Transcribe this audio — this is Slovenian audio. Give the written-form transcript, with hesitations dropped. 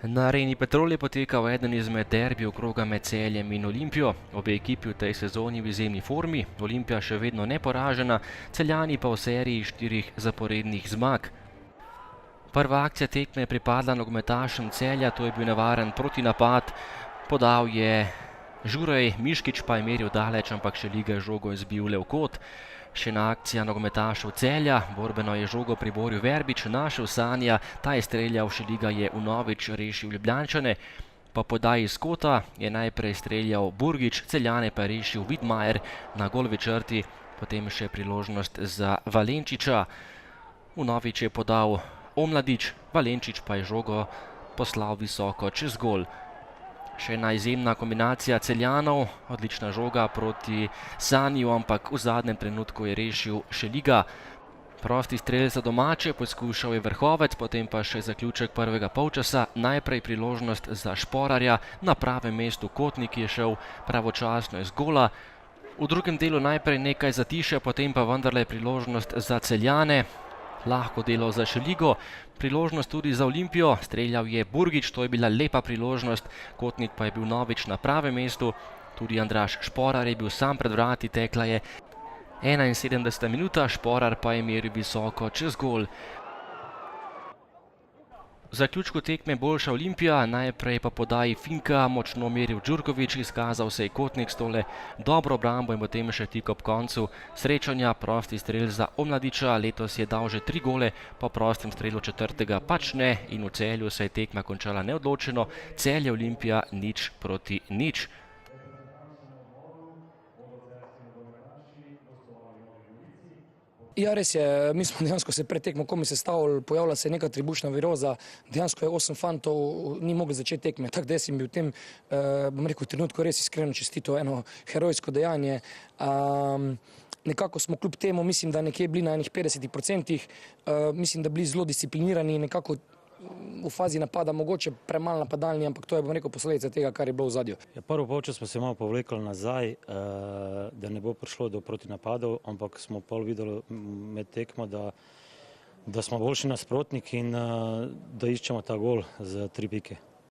Na areni Petrol je potekal eden izmed derbijev kroga med Celjem in Olimpijo. Obe ekipi v tej sezoni v izjemni formi, Olimpija še vedno neporažena, Celjani pa v seriji 4 zaporednih zmag. Prva akcija tekme je pripadla nogometašem Celja, to je bil nevaren protinapad. Podal je Žurej, Miškić pa je meril daleč, ampak Šeliga je žogo izbil le v kot. Še ena akcija nogometašev Celja, borbeno je žogo priboril Verbič, našel Sanja, ta je streljal, Šeliga je vnovič rešil Ljubljančane. Po podaji iz kota je najprej streljal Burgič, Celjane pa je rešil Vidmajer na golovi črti, potem še priložnost za Valenčiča. Vnovič je podal Omladič, Valenčič pa je žogo poslal visoko čez gol. Še ena izjemna kombinacija Celjanov, odlična žoga proti Saniju, ampak v zadnjem trenutku je rešil Šeliga. Prosti strel za domače, poskušal je Vrhovec, potem pa še zaključek prvega polčasa, najprej priložnost za Šporarja, na pravem mestu Kotnik je šel pravočasno iz gola. V drugem delu najprej nekaj zatišja, potem pa vendarle priložnost za Celjane. Lahko delo za Šeligo, priložnost tudi za Olimpijo, streljal je Burgič, to je bila lepa priložnost, Kotnik pa je bil novič na pravem mestu, tudi Andraž Šporar je bil sam pred vrati, tekla je 71. minuta, Šporar pa je meril visoko čez gol. V zaključku tekme boljša Olimpija, najprej pa podaji Finka, močno meril Đurković, izkazal se je Kotnik s tole dobro obrambo in potem še tik ob koncu srečanja prosti strel za Omladiča, letos je dal že 3 gole, po prostem strelu četrtega pač ne in v Celju se je tekma končala neodločeno, Celje Olimpija 0:0. Ja, res je, mi smo dejansko se pred tekmo komaj sestavili, pojavila se je neka tribušna viroza, dejansko je 8 fantov ni mogli začeti tekme, tako da jaz sem bil v tem, bom rekel, trenutku res iskreno čestito, eno herojsko dejanje. Nekako smo kljub temu, mislim, da nekje bili na enih 50%, mislim, da bili zelo disciplinirani, nekako v fazi napada mogoče premalo napadalni, ampak to je, bom rekel, posledica tega, kar je bilo v ozadju. Ja, prvo polčas smo se malo povlekli nazaj, da ne bo prišlo do protinapadov, ampak smo pol videli med tekmo, da smo boljši nasprotnik in da iščemo ta gol z 3 pike.